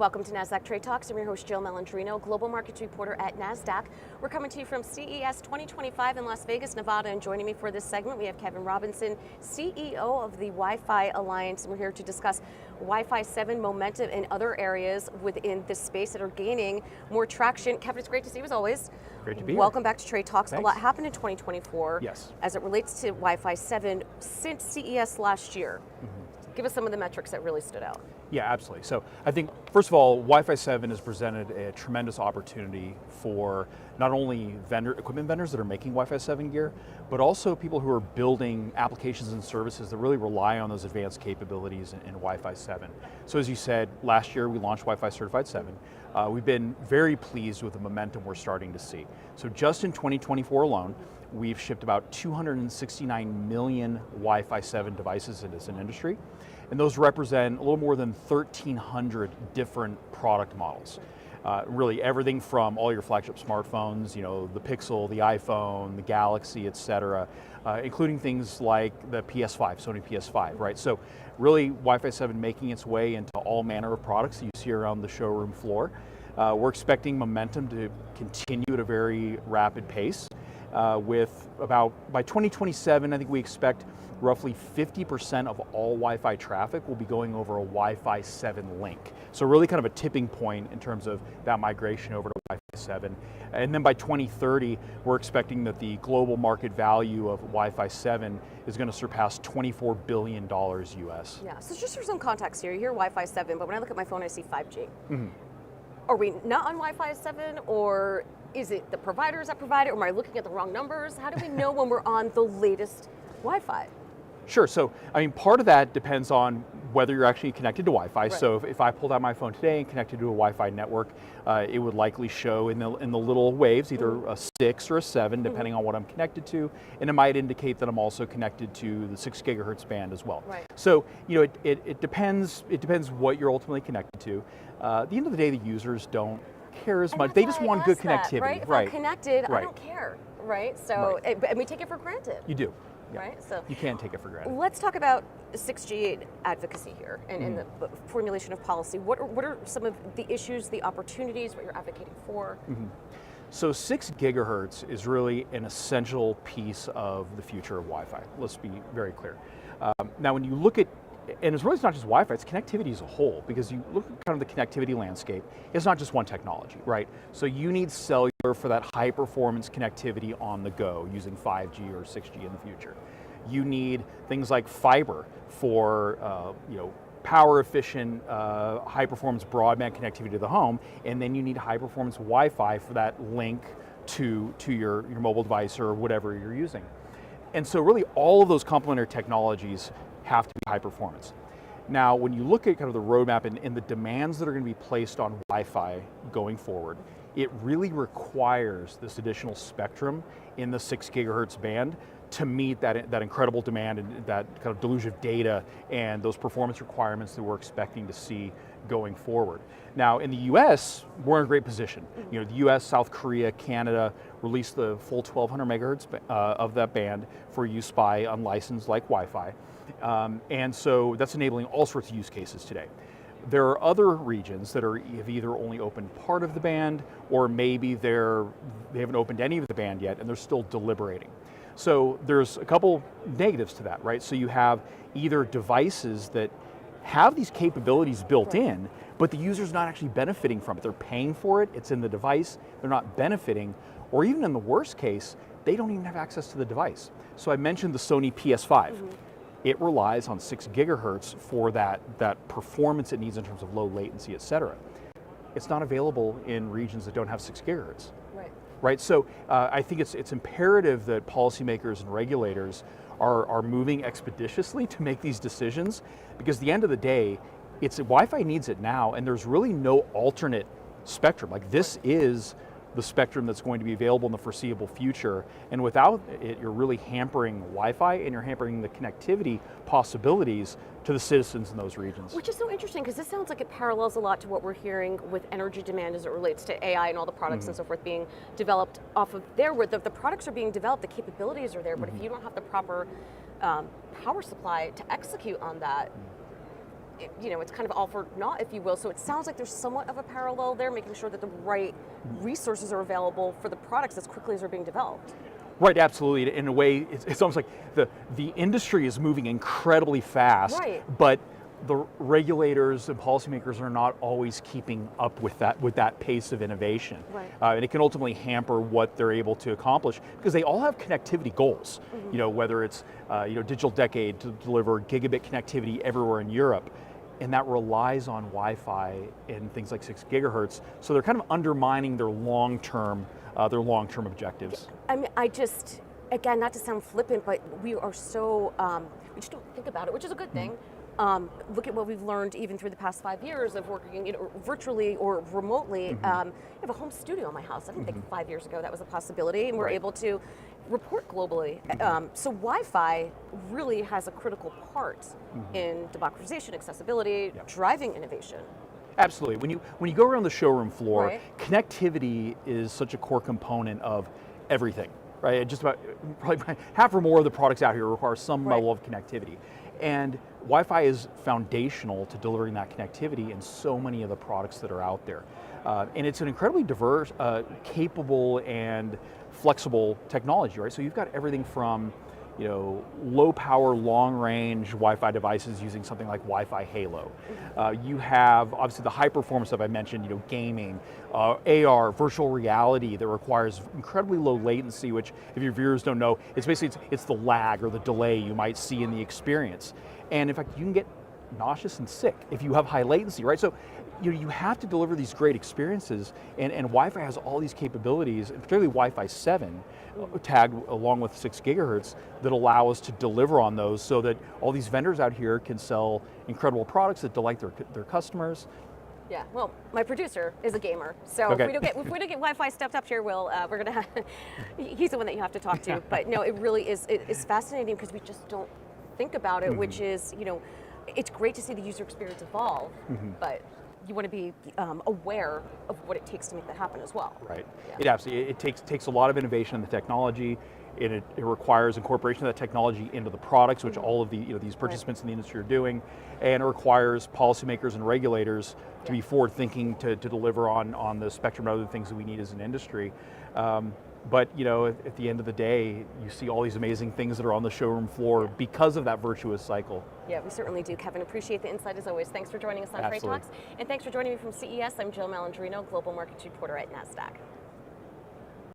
Welcome to Nasdaq TradeTalks. I'm your host, Jill Malandrino, global markets reporter at Nasdaq. We're coming to you from CES 2025 in Las Vegas, Nevada, and joining me for this segment, we have Kevin Robinson, CEO of the Wi-Fi Alliance, and we're here to discuss Wi-Fi 7 momentum in other areas within this space that are gaining more traction. Kevin, it's great to see you as always. Great to be Welcome here. back to Trade Talks. Thanks. A lot happened in 2024 Yes. as it relates to Wi-Fi 7 since CES last year. Give us some of the metrics that really stood out. Yeah, absolutely. So I think, first of all, Wi-Fi 7 has presented a tremendous opportunity for not only equipment vendors that are making Wi-Fi 7 gear, but also people who are building applications and services that really rely on those advanced capabilities in Wi-Fi 7. So as you said, last year we launched Wi-Fi Certified 7. We've been very pleased with the momentum we're starting to see. So just in 2024 alone, we've shipped about 269 million Wi-Fi 7 devices in this industry, and those represent a little more than 1,300 different product models. Really everything from all your flagship smartphones, you know, the Pixel, the iPhone, the Galaxy, et cetera, including things like the PS5, Sony PS5, right? So really Wi-Fi 7 making its way into all manner of products that you see around the showroom floor. We're expecting momentum to continue at a very rapid pace. With by 2027, I think we expect roughly 50% of all Wi-Fi traffic will be going over a Wi-Fi 7 link. So really kind of a tipping point in terms of that migration over to Wi-Fi 7. And then by 2030, we're expecting that the global market value of Wi-Fi 7 is going to surpass $24 billion US. Yeah, so just for some context here, you hear Wi-Fi 7, but when I look at my phone, I see 5G. Are we not on Wi-Fi 7, or is it the providers that provide it, or am I looking at the wrong numbers? How do we know when we're on the latest Wi-Fi? Sure, so I mean, part of that depends on whether you're actually connected to Wi-Fi. Right. So if I pulled out my phone today and connected to a Wi-Fi network, it would likely show in the little waves, either a 6 or a 7, depending on what I'm connected to, and it might indicate that I'm also connected to the 6 gigahertz band as well. Right. So you know, it depends what you're ultimately connected to. At the end of the day, the users don't care as much. They just want good connectivity. Right? If I'm connected, I don't care, right? So, and we take it for granted. You do. Yeah. Right? So you can't take it for granted. Let's talk about 6G advocacy here and the formulation of policy. What are some of the issues, the opportunities, what you're advocating for? So 6 gigahertz is really an essential piece of the future of Wi-Fi. Let's be very clear. Now when you look at, and it's really not just Wi-Fi, it's connectivity as a whole, because you look at kind of the connectivity landscape, it's not just one technology, right? So you need cellular for that high performance connectivity on the go using 5G or 6G in the future. You need things like fiber for power efficient, high performance broadband connectivity to the home, and then you need high performance Wi-Fi for that link to your mobile device or whatever you're using. And so really all of those complementary technologies have to be high performance. Now, when you look at kind of the roadmap and the demands that are going to be placed on Wi-Fi going forward, it really requires this additional spectrum in the 6 gigahertz band to meet that incredible demand and that kind of deluge of data and those performance requirements that we're expecting to see going forward. Now, in the US, we're in a great position. You know, the US, South Korea, Canada released the full 1200 megahertz of that band for use by unlicensed like Wi-Fi. And so that's enabling all sorts of use cases today. There are other regions that have either only opened part of the band, or maybe they haven't opened any of the band yet and they're still deliberating. So there's a couple negatives to that, right? So you have either devices that have these capabilities built in, but the user's not actually benefiting from it. They're paying for it, it's in the device, they're not benefiting, or even in the worst case, they don't even have access to the device. So I mentioned the Sony PS5. It relies on 6 gigahertz for that performance it needs in terms of low latency, et cetera. It's not available in regions that don't have 6 gigahertz. Right, so I think it's imperative that policymakers and regulators are moving expeditiously to make these decisions, because at the end of the day, Wi-Fi needs it now, and there's really no alternate spectrum. Like, this is the spectrum that's going to be available in the foreseeable future, and without it, you're really hampering Wi-Fi and you're hampering the connectivity possibilities to the citizens in those regions. Which is so interesting, because this sounds like it parallels a lot to what we're hearing with energy demand as it relates to AI and all the products and so forth being developed off of there, where the products are being developed, the capabilities are there, but if you don't have the proper power supply to execute on that, it's kind of all for naught, if you will. So it sounds like there's somewhat of a parallel there, making sure that the right resources are available for the products as quickly as they're being developed. Right, absolutely. In a way, it's almost like the industry is moving incredibly fast, Right. but the regulators and policymakers are not always keeping up with that pace of innovation. Right. And it can ultimately hamper what they're able to accomplish because they all have connectivity goals. Whether it's digital decade to deliver gigabit connectivity everywhere in Europe, and that relies on Wi-Fi and things like 6 gigahertz. So they're kind of undermining their long-term objectives. I mean, again, not to sound flippant, but we are so, we just don't think about it, which is a good thing. Look at what we've learned even through the past 5 years of working virtually or remotely. I have a home studio in my house. I didn't think 5 years ago that was a possibility, and we're able to report globally. So Wi-Fi really has a critical part in democratization, accessibility, driving innovation. Absolutely. When you go around the showroom floor, Right. connectivity is such a core component of everything, right? Just about probably half or more of the products out here require some Right. level of connectivity. And Wi-Fi is foundational to delivering that connectivity in so many of the products that are out there. And it's an incredibly diverse, capable, and flexible technology, right? So you've got everything from low power, long range Wi-Fi devices using something like Wi-Fi Halo. You have obviously the high performance stuff I mentioned, gaming, AR, virtual reality that requires incredibly low latency, which if your viewers don't know, it's basically it's the lag or the delay you might see in the experience. And in fact, you can get nauseous and sick if you have high latency, right? So you have to deliver these great experiences, and Wi-Fi has all these capabilities, and particularly Wi-Fi 7, tagged along with 6 gigahertz, that allow us to deliver on those so that all these vendors out here can sell incredible products that delight their customers. Yeah, well, my producer is a gamer, so Okay. if we don't get Wi-Fi stepped up here, we're gonna have, he's the one that you have to talk to. But no, it really is, it's fascinating because we just don't think about it, which is, it's great to see the user experience evolve, but you want to be aware of what it takes to make that happen as well. Right. Yeah. It absolutely it takes a lot of innovation in the technology. It requires incorporation of that technology into the products, which all of the these participants in the industry are doing, and it requires policymakers and regulators to be forward thinking to deliver on the spectrum of other things that we need as an industry. But at the end of the day, you see all these amazing things that are on the showroom floor because of that virtuous cycle. Yeah, we certainly do, Kevin. Appreciate the insight as always. Thanks for joining us on Trade Absolutely. Talks. And thanks for joining me from CES. I'm Jill Malandrino, Global Markets Reporter at Nasdaq.